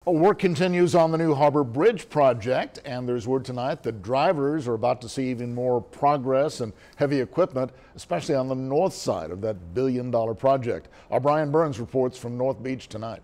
Well, work continues on the new Harbor Bridge project, and there's word tonight that drivers are about to see even more progress and heavy equipment, especially on the north side of that billion-dollar project. Our Brian Burns reports from North Beach tonight.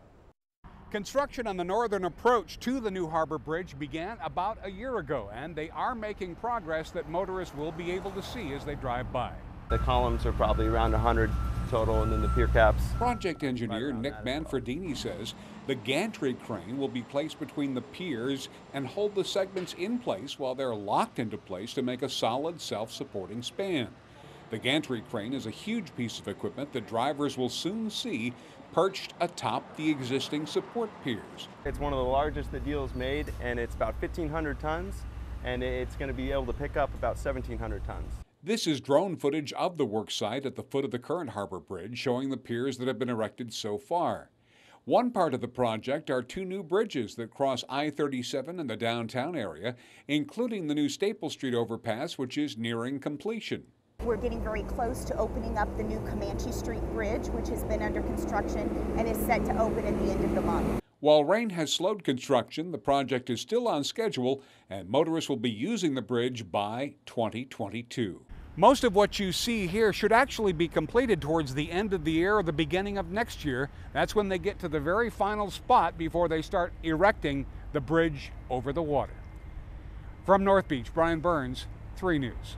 Construction on the northern approach to the new Harbor Bridge began about a year ago, and they are making progress that motorists will be able to see as they drive by. The columns are probably around 100 total, and then the pier caps. Project engineer Nick Manfredini says the gantry crane will be placed between the piers and hold the segments in place while they're locked into place to make a solid self-supporting span. The gantry crane is a huge piece of equipment that drivers will soon see perched atop the existing support piers. It's one of the largest the deal's made, and it's about 1,500 tons, and it's going to be able to pick up about 1,700 tons. This is drone footage of the work site at the foot of the current Harbor Bridge, showing the piers that have been erected so far. One part of the project are two new bridges that cross I-37 in the downtown area, including the new Staple Street overpass, which is nearing completion. We're getting very close to opening up the new Comanche Street Bridge, which has been under construction and is set to open at the end of the month. While rain has slowed construction, the project is still on schedule, and motorists will be using the bridge by 2022. Most of what you see here should actually be completed towards the end of the year or the beginning of next year. That's when they get to the very final spot before they start erecting the bridge over the water. From North Beach, Brian Burns, 3 News.